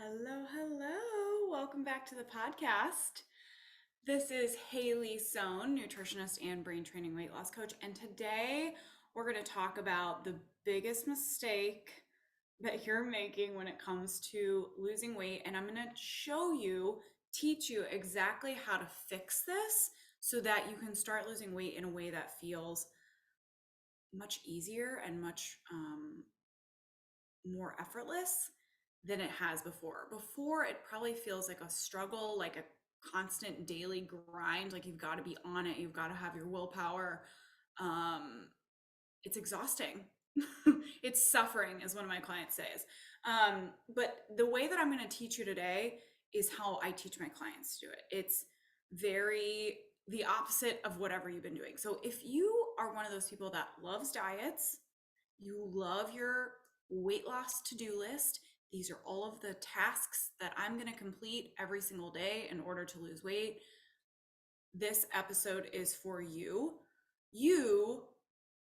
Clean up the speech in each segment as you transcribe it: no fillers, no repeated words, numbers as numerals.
Hello, hello. Welcome back to the podcast. This is Hayley Sohn, nutritionist and brain training weight loss coach. And today we're going to talk about the biggest mistake that you're making when it comes to losing weight. And I'm going to teach you exactly how to fix this so that you can start losing weight in a way that feels much easier and much more effortless than it has before. Before, it probably feels like a struggle, like a constant daily grind, like you've got to be on it, you've got to have your willpower. It's exhausting. It's suffering, as one of my clients says. But the way that I'm going to teach you today is how I teach my clients to do it. It's very the opposite of whatever you've been doing. So if you are one of those people that loves diets, you love your weight loss to-do list. These are all of the tasks that I'm going to complete every single day in order to lose weight. This episode is for you. You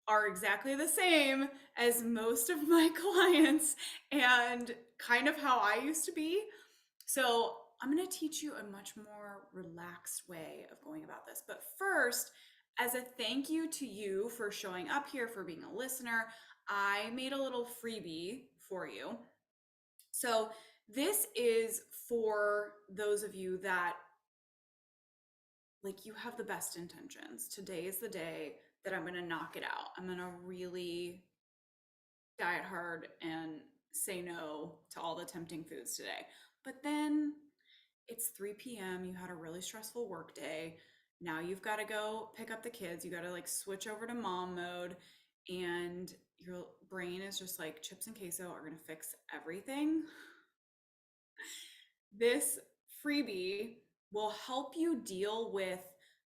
are exactly the same as most of my clients and kind of how I used to be. So I'm going to teach you a much more relaxed way of going about this. But first, as a thank you to you for showing up here, for being a listener, I made a little freebie for you. So this is for those of you that you have the best intentions. Today is the day that I'm going to knock it out. I'm going to really diet hard and say no to all the tempting foods today. But then it's 3 p.m. You had a really stressful work day. Now you've got to go pick up the kids. You got to switch over to mom mode, and your brain is just like, chips and queso are going to fix everything. This freebie will help you deal with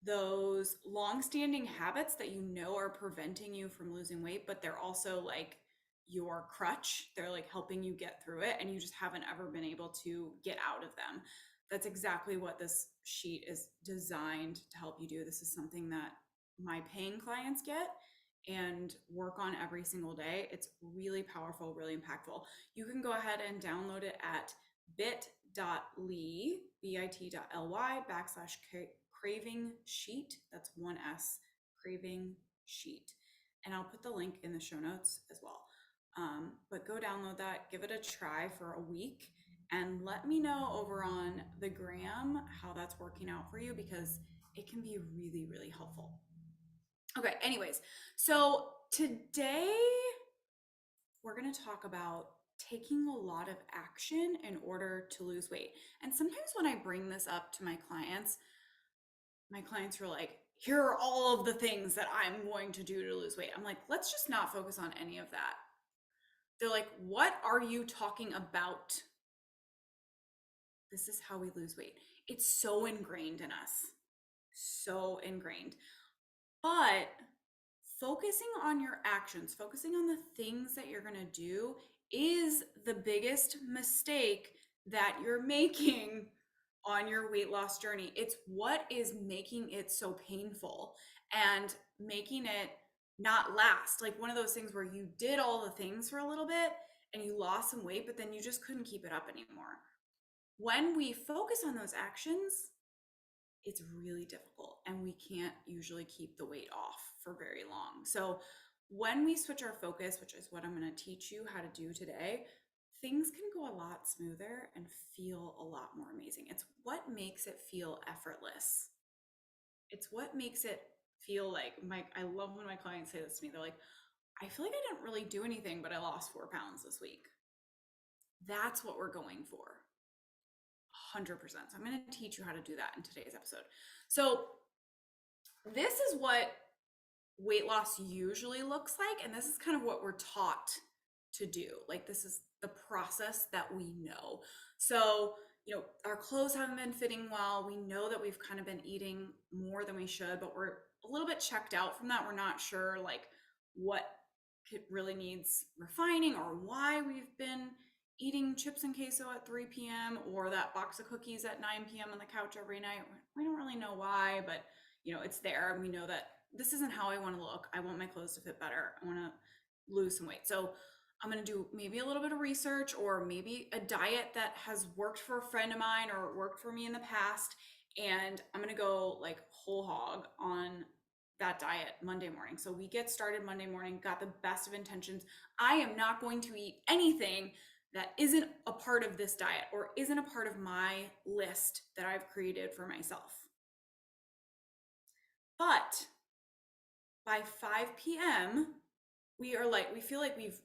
those long-standing habits that you know are preventing you from losing weight, but they're also like your crutch. They're like helping you get through it, and you just haven't ever been able to get out of them. That's exactly what this sheet is designed to help you do. This is something that my paying clients get and work on every single day. It's really powerful, really impactful. You can go ahead and download it at bit.ly/craving sheet. That's 1S, craving sheet. And I'll put the link in the show notes as well. But go download that, give it a try for a week, and let me know over on the gram how that's working out for you, because it can be really, really helpful. Okay, anyways, so today we're going to talk about taking a lot of action in order to lose weight. And sometimes when I bring this up to my clients are like, here are all of the things that I'm going to do to lose weight. I'm like, let's just not focus on any of that. They're like, what are you talking about? This is how we lose weight. It's so ingrained in us. So ingrained. But focusing on your actions, focusing on the things that you're going to do is the biggest mistake that you're making on your weight loss journey. It's what is making it so painful and making it not last. Like one of those things where you did all the things for a little bit and you lost some weight, but then you just couldn't keep it up anymore. When we focus on those actions, it's really difficult and we can't usually keep the weight off for very long. So when we switch our focus, which is what I'm going to teach you how to do today, things can go a lot smoother and feel a lot more amazing. It's what makes it feel effortless. It's what makes it feel like I love when my clients say this to me. They're like, I feel like I didn't really do anything, but I lost 4 pounds this week. That's what we're going for. 100%. So I'm going to teach you how to do that in today's episode. So this is what weight loss usually looks like, and this is kind of what we're taught to do. Like this is the process that we know. So, our clothes haven't been fitting well. We know that we've kind of been eating more than we should, but we're a little bit checked out from that. We're not sure what really needs refining or why we've been eating chips and queso at 3 p.m. or that box of cookies at 9 p.m. on the couch every night. We don't really know why, but it's there. And we know that this isn't how I want to look. I want my clothes to fit better. I want to lose some weight. So I'm going to do maybe a little bit of research or maybe a diet that has worked for a friend of mine or worked for me in the past. And I'm going to go like whole hog on that diet Monday morning. So we get started Monday morning, got the best of intentions. I am not going to eat anything that isn't a part of this diet or isn't a part of my list that I've created for myself. But by 5 p.m., we feel like we've,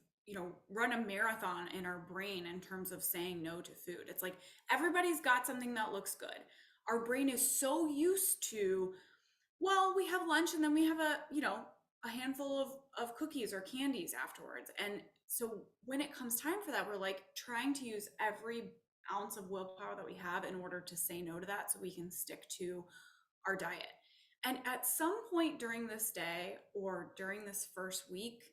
run a marathon in our brain in terms of saying no to food. It's like everybody's got something that looks good. Our brain is so used to, well, we have lunch and then we have a handful of cookies or candies afterwards. And so when it comes time for that, we're like trying to use every ounce of willpower that we have in order to say no to that so we can stick to our diet. And at some point during this day or during this first week,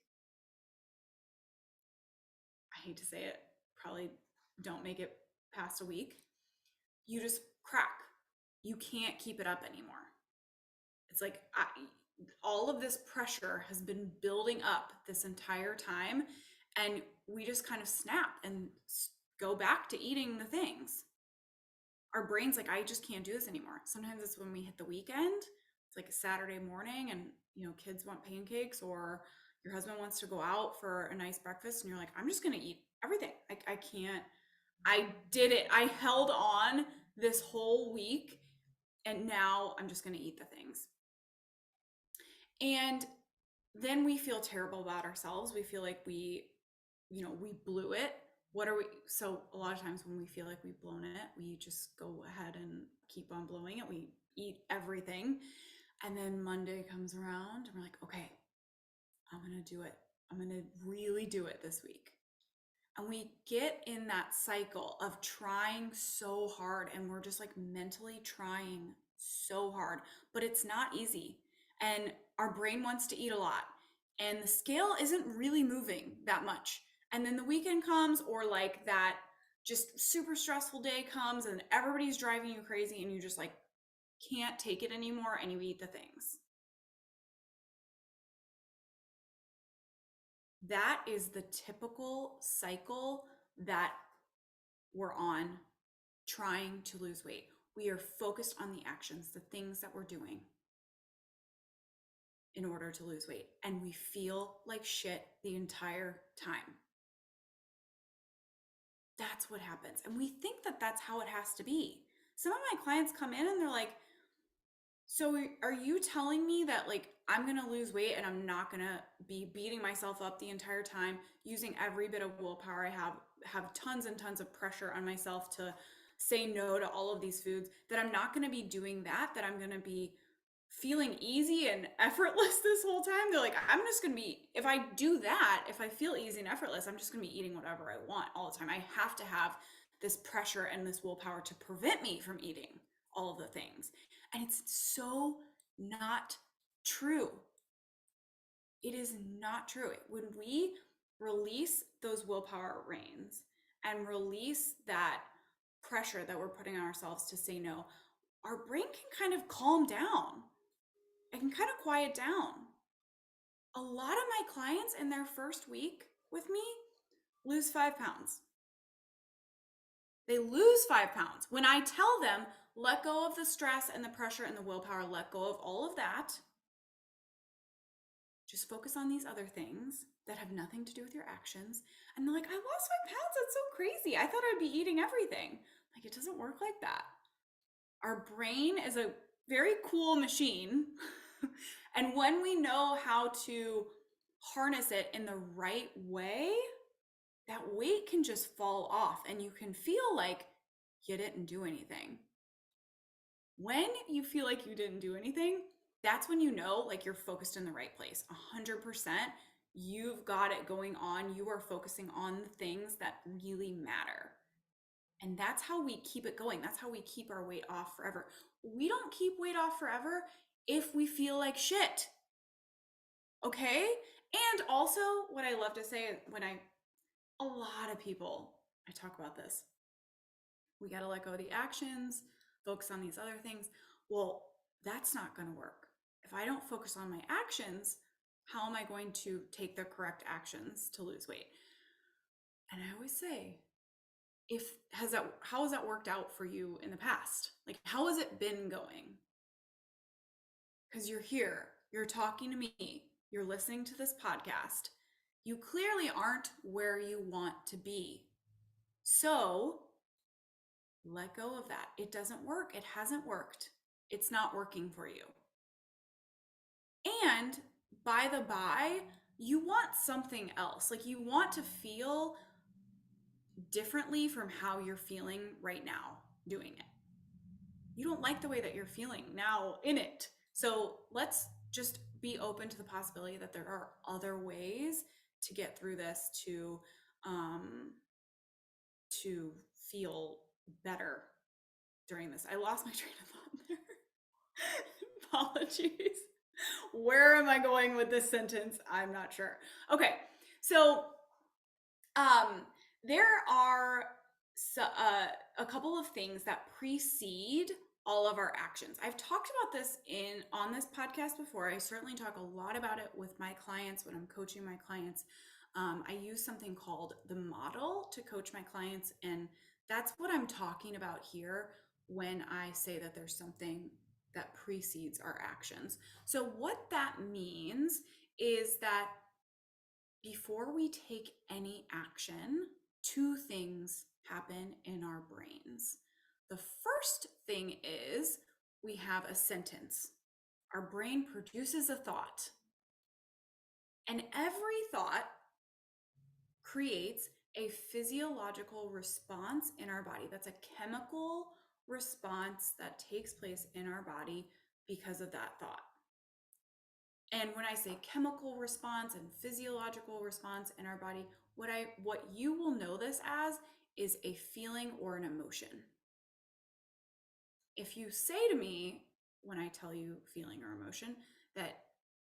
I hate to say it, probably don't make it past a week, you just crack. You can't keep it up anymore. It's like all of this pressure has been building up this entire time, and we just kind of snap and go back to eating the things. Our brain's like, I just can't do this anymore. Sometimes it's when we hit the weekend, it's like a Saturday morning, and kids want pancakes, or your husband wants to go out for a nice breakfast, and you're like, I'm just gonna eat everything. I can't. I did it. I held on this whole week, and now I'm just gonna eat the things. And then we feel terrible about ourselves. We feel like we blew it. What are we? So a lot of times when we feel like we've blown it, we just go ahead and keep on blowing it. We eat everything. And then Monday comes around and we're like, okay, I'm going to do it. I'm going to really do it this week. And we get in that cycle of trying so hard, and we're just like mentally trying so hard, but it's not easy. And our brain wants to eat a lot, and the scale isn't really moving that much. And then the weekend comes, or like that just super stressful day comes, and everybody's driving you crazy, and you just like can't take it anymore, and you eat the things. That is the typical cycle that we're on trying to lose weight. We are focused on the actions, the things that we're doing in order to lose weight. And we feel like shit the entire time. That's what happens. And we think that that's how it has to be. Some of my clients come in and they're like, so are you telling me that like I'm going to lose weight and I'm not going to be beating myself up the entire time, using every bit of willpower I have tons and tons of pressure on myself to say no to all of these foods, that I'm not going to be doing that I'm going to be feeling easy and effortless this whole time? They're like, I'm just going to be, if I do that, if I feel easy and effortless, I'm just going to be eating whatever I want all the time. I have to have this pressure and this willpower to prevent me from eating all of the things. And it's so not true. It is not true. When we release those willpower reins and release that pressure that we're putting on ourselves to say no, our brain can kind of calm down. It can kind of quiet down. A lot of my clients in their first week with me lose 5 pounds. They lose 5 pounds. When I tell them, let go of the stress and the pressure and the willpower, let go of all of that. Just focus on these other things that have nothing to do with your actions. And they're like, I lost 5 pounds. That's so crazy. I thought I'd be eating everything. Like, it doesn't work like that. Our brain is a very cool machine. And when we know how to harness it in the right way, that weight can just fall off and you can feel like you didn't do anything. When you feel like you didn't do anything, that's when you know like you're focused in the right place. 100%. You've got it going on. You are focusing on the things that really matter. And that's how we keep it going. That's how we keep our weight off forever. We don't keep weight off forever if we feel like shit. Okay? And also, what I love to say a lot of people, I talk about this. We got to let go of the actions, focus on these other things. Well, that's not going to work. If I don't focus on my actions, how am I going to take the correct actions to lose weight? And I always say, how has that worked out for you in the past? Like, how has it been going? Because you're here, you're talking to me, you're listening to this podcast. You clearly aren't where you want to be. So let go of that. It doesn't work. It hasn't worked. It's not working for you. And by the by, you want something else. Like, you want to feel differently from how you're feeling right now doing it. You don't like the way that you're feeling now in it. So let's just be open to the possibility that there are other ways to get through this, um, to feel better during this. I lost my train of thought there. Apologies. Where am I going with this sentence? I'm not sure. Okay, so um, there are a couple of things that precede all of our actions. I've talked about this on this podcast before. I certainly talk a lot about it with my clients when I'm coaching my clients. I use something called the model to coach my clients, and that's what I'm talking about here when I say that there's something that precedes our actions. So what that means is that before we take any action, two things happen in our brains. The first thing is we have a sentence. Our brain produces a thought, and every thought creates a physiological response in our body. That's a chemical response that takes place in our body because of that thought. And when I say chemical response and physiological response in our body, what you will know this as is a feeling or an emotion. If you say to me when I tell you feeling or emotion that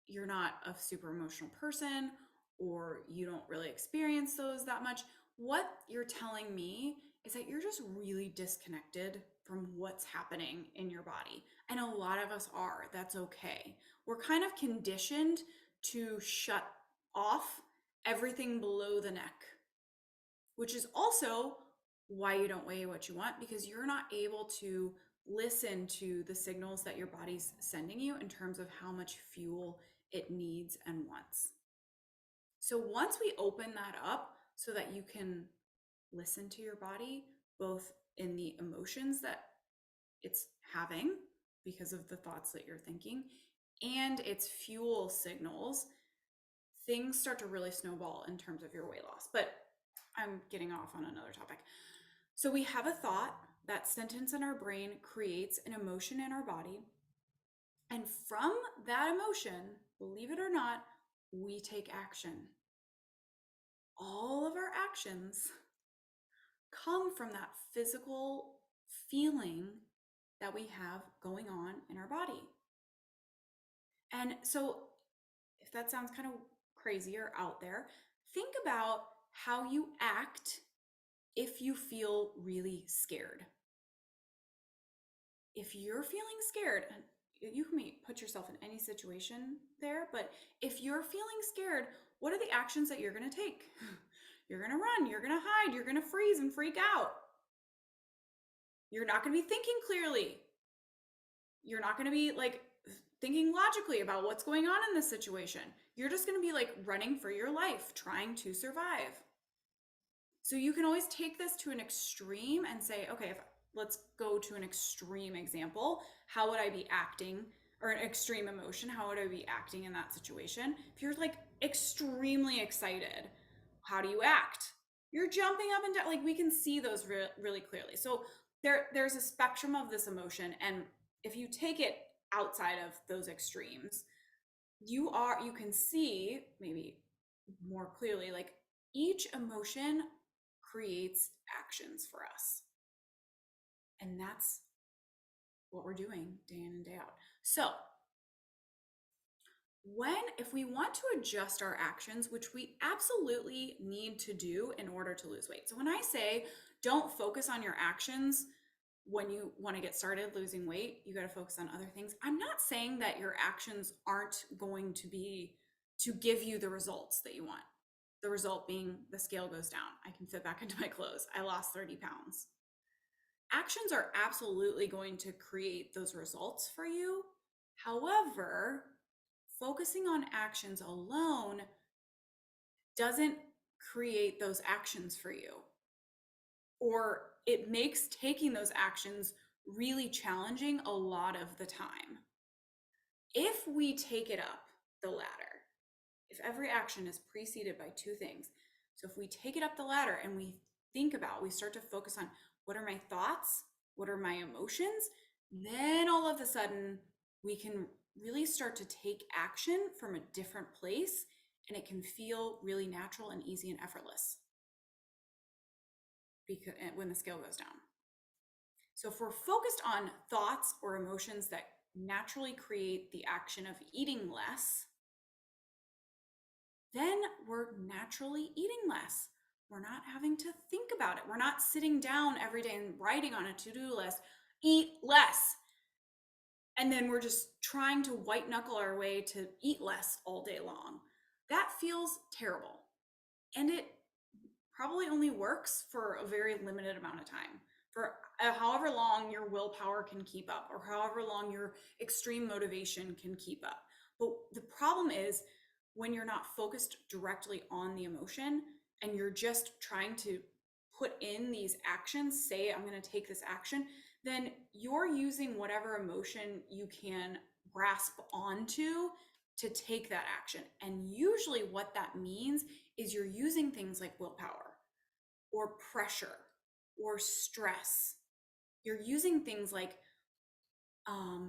you're not a super emotional person or you don't really experience those that much, what you're telling me is that you're just really disconnected from what's happening in your body. And a lot of us are. That's okay. We're kind of conditioned to shut off everything below the neck, which is also why you don't weigh what you want, because you're not able to listen to the signals that your body's sending you in terms of how much fuel it needs and wants. So once we open that up so that you can listen to your body, both in the emotions that it's having because of the thoughts that you're thinking and its fuel signals, things start to really snowball in terms of your weight loss. But I'm getting off on another topic. So we have a thought, that sentence in our brain creates an emotion in our body. And from that emotion, believe it or not, we take action. All of our actions come from that physical feeling that we have going on in our body. And so, if that sounds kind of crazy or out there, think about how you act if you feel really scared. If you're feeling scared, you can put yourself in any situation there, but if you're feeling scared, what are the actions that you're going to take? You're going to run, you're going to hide, you're going to freeze and freak out. You're not going to be thinking clearly. You're not going to be like thinking logically about what's going on in this situation. You're just going to be like running for your life, trying to survive. So you can always take this to an extreme and say, okay, let's go to an extreme example. How would I be acting, or an extreme emotion? How would I be acting in that situation? If you're like extremely excited, how do you act? You're jumping up and down. Like, we can see those really clearly. So there's a spectrum of this emotion, and if you take it outside of those extremes, you can see maybe more clearly, like, each emotion creates actions for us. And that's what we're doing day in and day out. So if we want to adjust our actions, which we absolutely need to do in order to lose weight. So when I say don't focus on your actions when you want to get started losing weight, you got to focus on other things. I'm not saying that your actions aren't going to give you the results that you want. The result being the scale goes down. I can fit back into my clothes. I lost 30 pounds. Actions are absolutely going to create those results for you. However, focusing on actions alone doesn't create those actions for you, or it makes taking those actions really challenging a lot of the time. If we take it up the ladder, if every action is preceded by two things, so if we take it up the ladder and we start to focus on what are my thoughts, what are my emotions, then all of a sudden we can really start to take action from a different place, and it can feel really natural and easy and effortless because when the scale goes down. So if we're focused on thoughts or emotions that naturally create the action of eating less, then we're naturally eating less. We're not having to think about it. We're not sitting down every day and writing on a to-do list, eat less. And then we're just trying to white knuckle our way to eat less all day long. That feels terrible. And it probably only works for a very limited amount of time, for however long your willpower can keep up, or however long your extreme motivation can keep up. But the problem is when you're not focused directly on the emotion and you're just trying to put in these actions, say, I'm going to take this action, then you're using whatever emotion you can grasp onto to take that action. And usually what that means is you're using things like willpower or pressure or stress. You're using things like,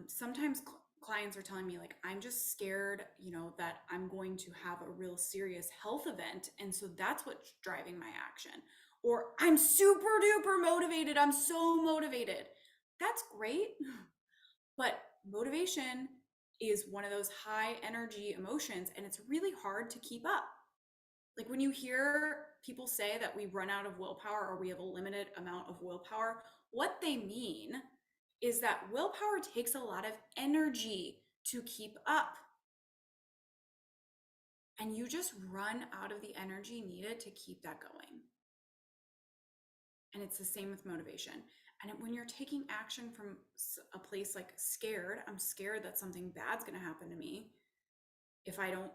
sometimes clients are telling me, like, I'm just scared, that I'm going to have a real serious health event. And so that's what's driving my action. Or I'm super duper motivated. I'm so motivated. That's great. But motivation is one of those high energy emotions, and it's really hard to keep up. Like when you hear people say that we run out of willpower or we have a limited amount of willpower, what they mean is that willpower takes a lot of energy to keep up. And you just run out of the energy needed to keep that going. And it's the same with motivation. And when you're taking action from a place like scared, I'm scared that something bad's going to happen to me if I don't,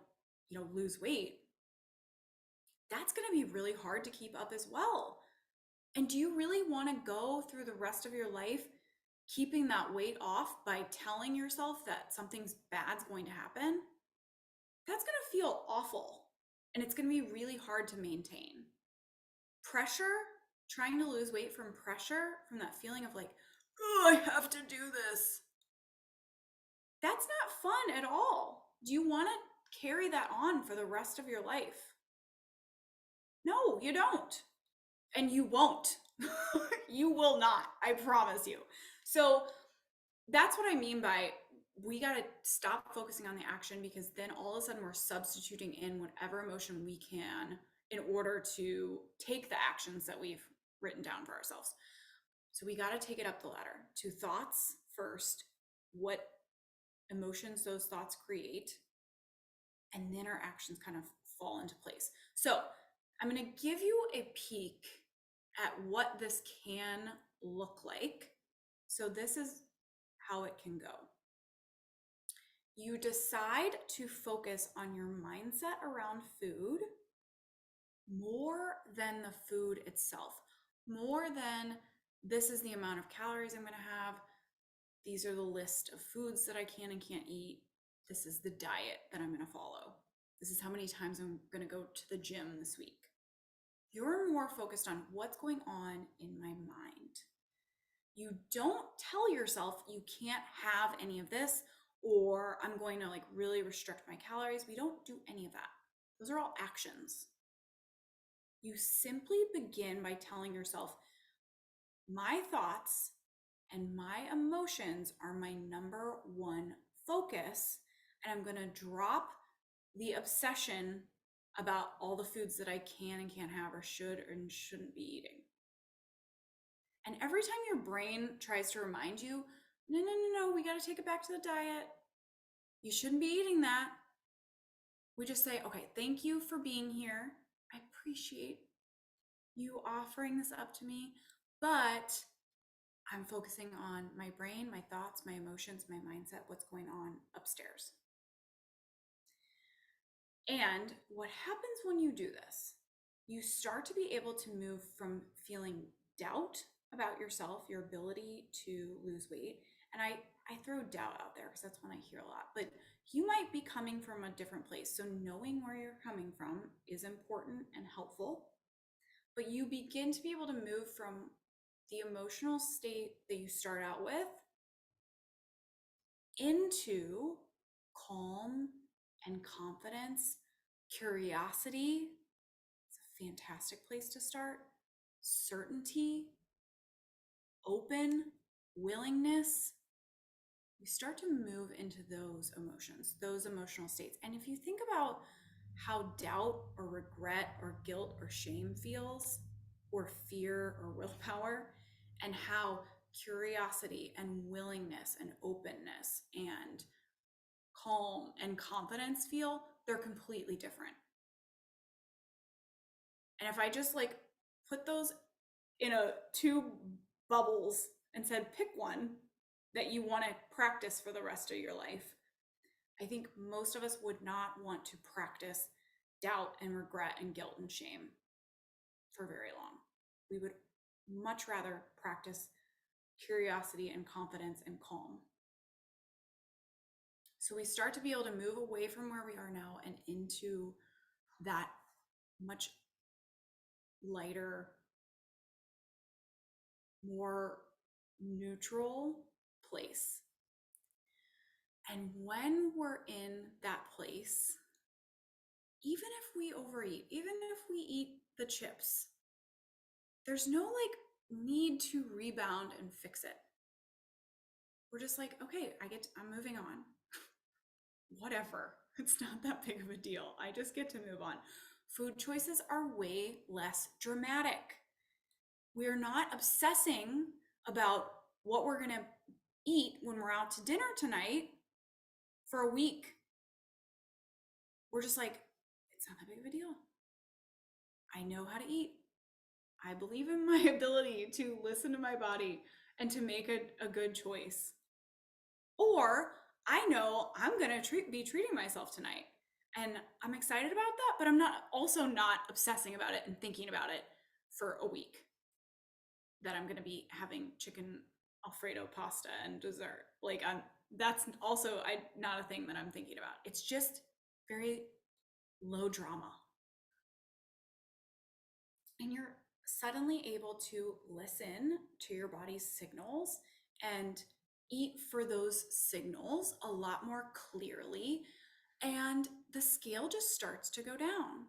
lose weight, that's going to be really hard to keep up as well. And do you really want to go through the rest of your life keeping that weight off by telling yourself that something's bad's going to happen? That's going to feel awful, and it's going to be really hard to maintain. Pressure, trying to lose weight from pressure, from that feeling of like, oh, I have to do this. That's not fun at all. Do you want to carry that on for the rest of your life? No, you don't. And you won't. You will not, I promise you. So that's what I mean by we got to stop focusing on the action, because then all of a sudden we're substituting in whatever emotion we can in order to take the actions that we've written down for ourselves. So we got to take it up the ladder to thoughts first, what emotions those thoughts create, and then our actions kind of fall into place. So I'm going to give you a peek at what this can look like. So this is how it can go. You decide to focus on your mindset around food more than the food itself, more than this is the amount of calories I'm going to have. These are the list of foods that I can and can't eat. This is the diet that I'm going to follow. This is how many times I'm going to go to the gym this week. You're more focused on what's going on in my mind. You don't tell yourself you can't have any of this, or I'm going to really restrict my calories. We don't do any of that. Those are all actions. You simply begin by telling yourself, my thoughts and my emotions are my number one focus, and I'm going to drop the obsession about all the foods that I can and can't have, or should and shouldn't be eating. And every time your brain tries to remind you, no, we got to take it back to the diet. You shouldn't be eating that. We just say, okay, thank you for being here. appreciate you offering this up to me, but I'm focusing on my brain, my thoughts, my emotions, my mindset, what's going on upstairs. And what happens when you do this? You start to be able to move from feeling doubt about yourself, your ability to lose weight. And I throw doubt out there because that's one I hear a lot, but you might be coming from a different place. So knowing where you're coming from is important and helpful, but you begin to be able to move from the emotional state that you start out with into calm and confidence, curiosity. It's a fantastic place to start. Certainty, open, willingness. We start to move into those emotions, those emotional states. And if you think about how doubt or regret or guilt or shame feels, or fear or willpower, and how curiosity and willingness and openness and calm and confidence feel, they're completely different. And if I just like put those in a two bubbles and said pick one that you want to practice for the rest of your life, I think most of us would not want to practice doubt and regret and guilt and shame for very long. We would much rather practice curiosity and confidence and calm. So we start to be able to move away from where we are now and into that much lighter, more neutral place. And when we're in that place, even if we overeat, even if we eat the chips, there's no like need to rebound and fix it. We're just like, okay, I'm moving on. Whatever. It's not that big of a deal. I just get to move on. Food choices are way less dramatic. We're not obsessing about what we're going to eat when we're out to dinner tonight for a week. We're just like, it's not that big of a deal. I know how to eat. I believe in my ability to listen to my body and to make a good choice. Or I know I'm going to be treating myself tonight. And I'm excited about that, but I'm not obsessing about it and thinking about it for a week that I'm going to be having chicken Alfredo pasta and dessert. Like that's also not a thing that I'm thinking about. It's just very low drama. And you're suddenly able to listen to your body's signals and eat for those signals a lot more clearly. And the scale just starts to go down.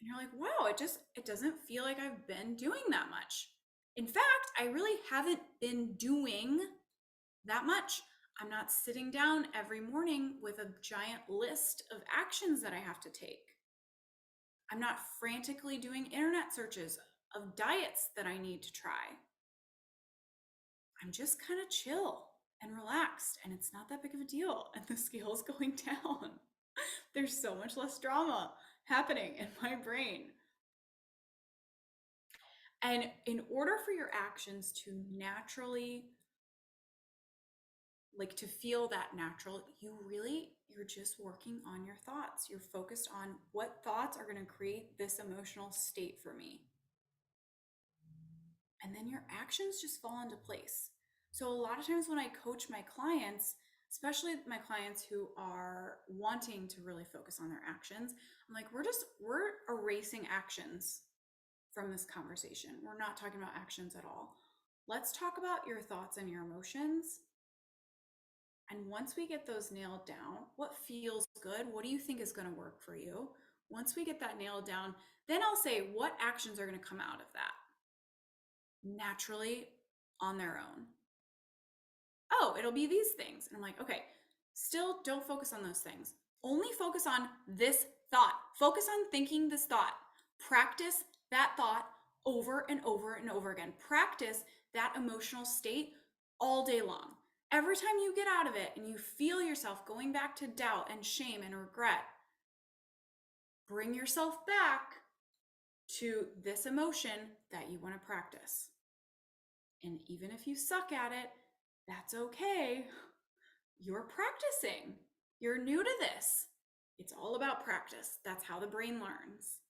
And you're like, wow, it doesn't feel like I've been doing that much. In fact, I really haven't been doing that much. I'm not sitting down every morning with a giant list of actions that I have to take. I'm not frantically doing internet searches of diets that I need to try. I'm just kind of chill and relaxed, and it's not that big of a deal, and the scale is going down. There's so much less drama happening in my brain. And in order for your actions to naturally, like to feel that natural, you're just working on your thoughts. You're focused on what thoughts are going to create this emotional state for me. And then your actions just fall into place. So a lot of times when I coach my clients, especially my clients who are wanting to really focus on their actions, I'm like, we're erasing actions from this conversation. We're not talking about actions at all. Let's talk about your thoughts and your emotions. And once we get those nailed down, what feels good? What do you think is going to work for you? Once we get that nailed down, then I'll say what actions are going to come out of that naturally on their own. Oh, it'll be these things. And I'm like, okay, still don't focus on those things. Only focus on this thought. Focus on thinking this thought. Practice that thought over and over and over again. Practice that emotional state all day long. Every time you get out of it and you feel yourself going back to doubt and shame and regret, bring yourself back to this emotion that you want to practice. And even if you suck at it, that's okay. You're practicing. You're new to this. It's all about practice. That's how the brain learns.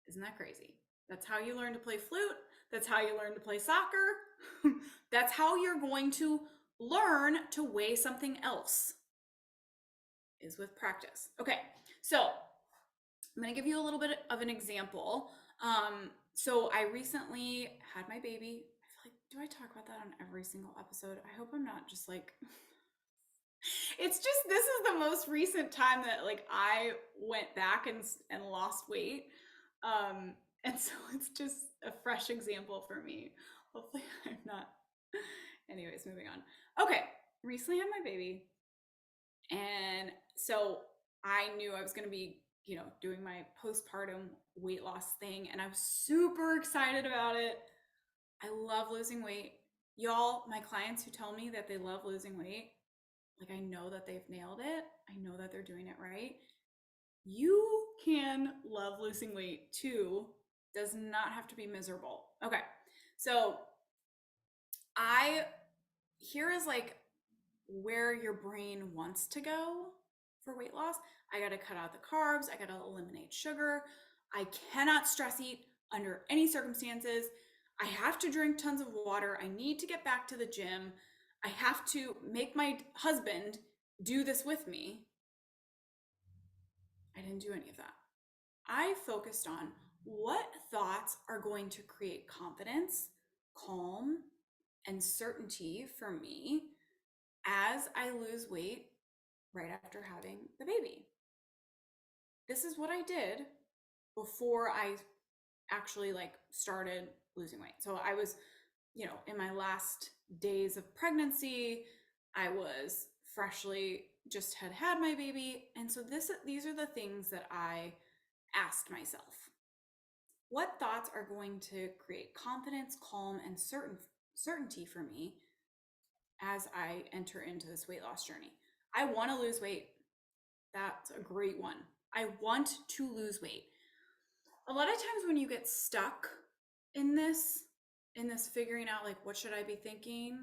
Isn't that crazy? That's how you learn to play flute. That's how you learn to play soccer. That's how you're going to learn to weigh something else, is with practice. Okay, so I'm going to give you a little bit of an example. So I recently had my baby. I feel like, do I talk about that on every single episode? I hope I'm not just like, it's just, this is the most recent time that like I went back and lost weight. And so it's just a fresh example for me. Hopefully I'm not. Anyways, moving on. Okay, recently had my baby. And so I knew I was going to be, doing my postpartum weight loss thing. And I was super excited about it. I love losing weight. Y'all, my clients who tell me that they love losing weight, like I know that they've nailed it. I know that they're doing it right. You can love losing weight too. Does not have to be miserable. Okay. So here is like where your brain wants to go for weight loss. I got to cut out the carbs. I got to eliminate sugar. I cannot stress eat under any circumstances. I have to drink tons of water. I need to get back to the gym. I have to make my husband do this with me. I didn't do any of that. I focused on what thoughts are going to create confidence, calm, and certainty for me as I lose weight right after having the baby. This is what I did before I actually like started losing weight. So I was, in my last days of pregnancy, I was freshly just had my baby. And so these are the things that I asked myself. What thoughts are going to create confidence, calm, and certainty for me as I enter into this weight loss journey? I want to lose weight. That's a great one. I want to lose weight. A lot of times when you get stuck in this figuring out like, what should I be thinking?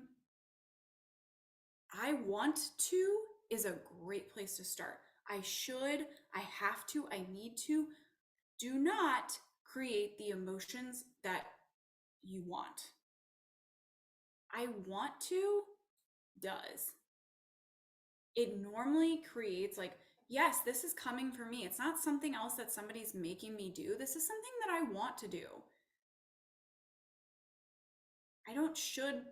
I want to is a great place to start. I should, I have to, I need to. Do not create the emotions that you want. I want to does. It normally creates like, yes, this is coming from me. It's not something else that somebody's making me do. This is something that I want to do. I don't should,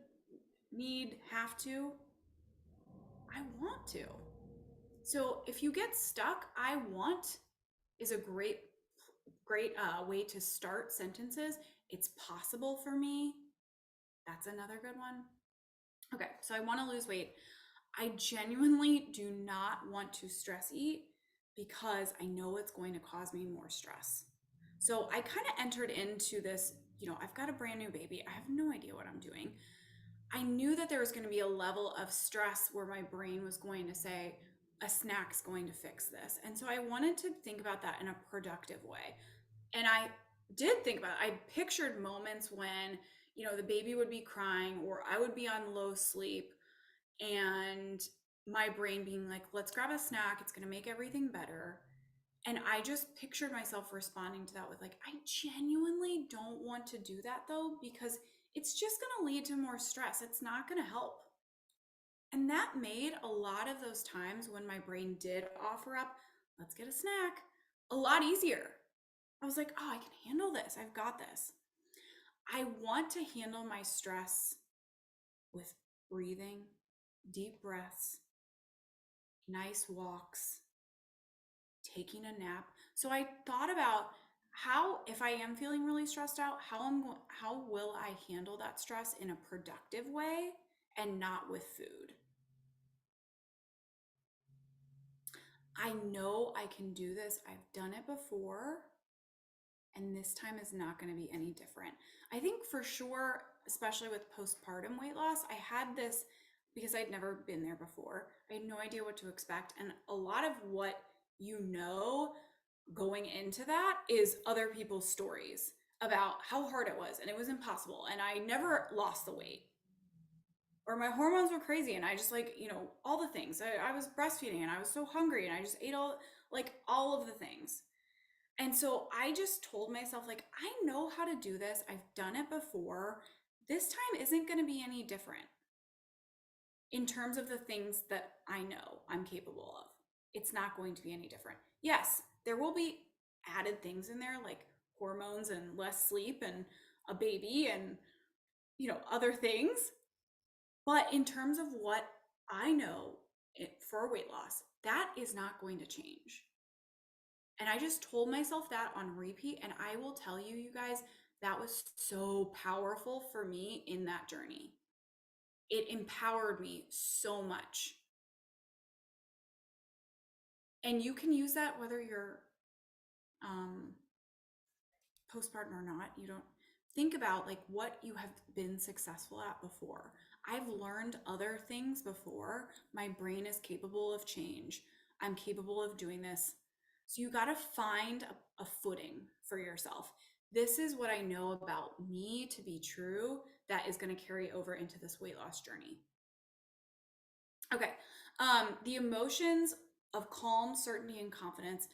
need, have to. I want to. So if you get stuck, I want is a great way to start sentences. It's possible for me. That's another good one. Okay, so I want to lose weight. I genuinely do not want to stress eat because I know it's going to cause me more stress. So I kind of entered into this, I've got a brand new baby. I have no idea what I'm doing. I knew that there was going to be a level of stress where my brain was going to say, a snack's going to fix this. And so I wanted to think about that in a productive way. And I did think about it. I pictured moments when, the baby would be crying or I would be on low sleep and my brain being like, let's grab a snack. It's going to make everything better. And I just pictured myself responding to that with like, I genuinely don't want to do that though, because it's just going to lead to more stress. It's not going to help. And that made a lot of those times when my brain did offer up, let's get a snack, a lot easier. I was like, oh, I can handle this. I've got this. I want to handle my stress with breathing, deep breaths, nice walks, taking a nap. So I thought about how, if I am feeling really stressed out, how will I handle that stress in a productive way and not with food? I know I can do this. I've done it before, and this time is not going to be any different. I think for sure, especially with postpartum weight loss, I had this because I'd never been there before. I had no idea what to expect. And a lot of what going into that is other people's stories about how hard it was and it was impossible and I never lost the weight or my hormones were crazy and I just like, all the things. I was breastfeeding and I was so hungry and I just ate all of the things. And so I just told myself, like, I know how to do this. I've done it before. This time isn't going to be any different in terms of the things that I know I'm capable of. It's not going to be any different. Yes, there will be added things in there like hormones and less sleep and a baby and, other things. But in terms of what I know for weight loss, that is not going to change. And I just told myself that on repeat. And I will tell you, you guys, that was so powerful for me in that journey. It empowered me so much. And you can use that whether you're um, postpartum or not. You don't think about like what you have been successful at before. I've learned other things before. My brain is capable of change. I'm capable of doing this. So you got to find a footing for yourself. This is what I know about me to be true that is going to carry over into this weight loss journey. Okay. The emotions of calm, certainty, and confidence.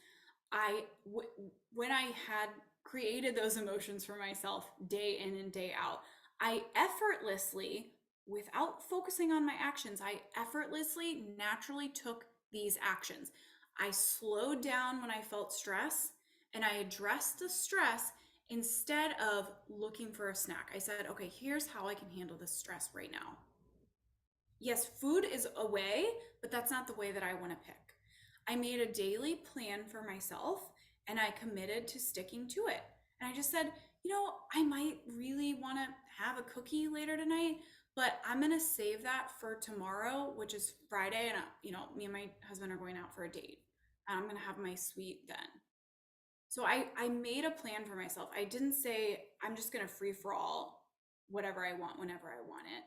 When I had created those emotions for myself day in and day out, I effortlessly, without focusing on my actions, I effortlessly, naturally took these actions. I slowed down when I felt stress and I addressed the stress instead of looking for a snack. I said, okay, here's how I can handle this stress right now. Yes, food is a way, but that's not the way that I want to pick. I made a daily plan for myself and I committed to sticking to it. And I just said, I might really want to have a cookie later tonight, but I'm going to save that for tomorrow, which is Friday. And, me and my husband are going out for a date. I'm going to have my sweet then. So I made a plan for myself. I didn't say, I'm just going to free for all whatever I want whenever I want it,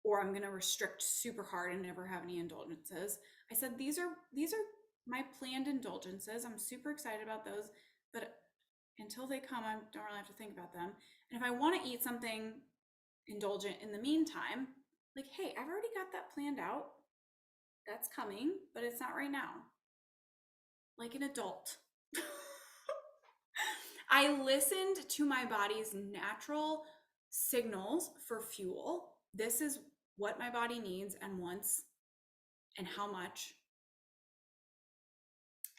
or I'm going to restrict super hard and never have any indulgences. I said these are my planned indulgences. I'm super excited about those, but until they come, I don't really have to think about them. And if I want to eat something indulgent in the meantime, like, hey, I've already got that planned out. That's coming, but it's not right now. Like an adult. I listened to my body's natural signals for fuel. This is what my body needs and wants and how much.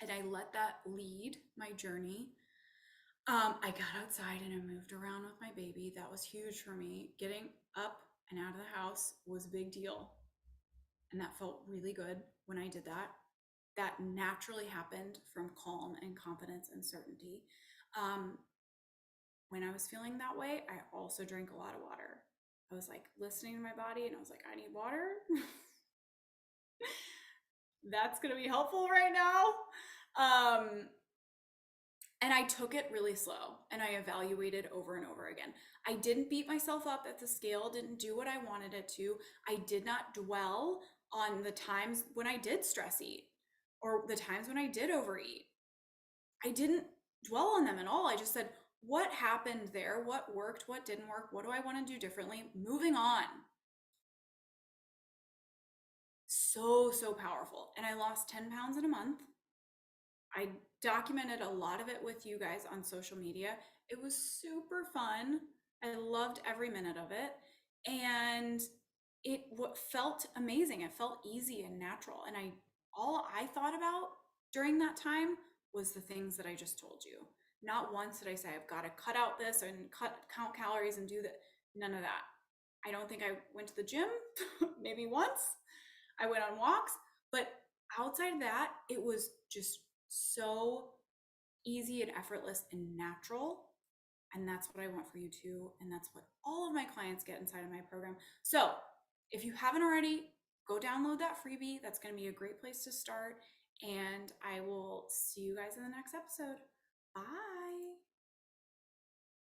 And I let that lead my journey. I got outside and I moved around with my baby. That was huge for me. Getting up and out of the house was a big deal. And that felt really good when I did that. That naturally happened from calm and confidence and certainty. When I was feeling that way, I also drank a lot of water. I was like listening to my body and I was like, I need water. That's going to be helpful right now. And I took it really slow and I evaluated over and over again. I didn't beat myself up at the scale, didn't do what I wanted it to. I did not dwell on the times when I did stress eat or the times when I did overeat. I didn't dwell on them at all. I just said, what happened there? What worked? What didn't work? What do I want to do differently? Moving on. So, so powerful. And I lost 10 pounds in a month. I documented a lot of it with you guys on social media. It was super fun. I loved every minute of it. And it felt amazing. It felt easy and natural. And all I thought about during that time was the things that I just told you. Not once did I say, I've got to cut out this and count calories and do that. None of that. I don't think I went to the gym, maybe once. I went on walks, but outside of that, it was just so easy and effortless and natural. And that's what I want for you too. And that's what all of my clients get inside of my program. So if you haven't already, go download that freebie. That's going to be a great place to start. And I will see you guys in the next episode. Bye.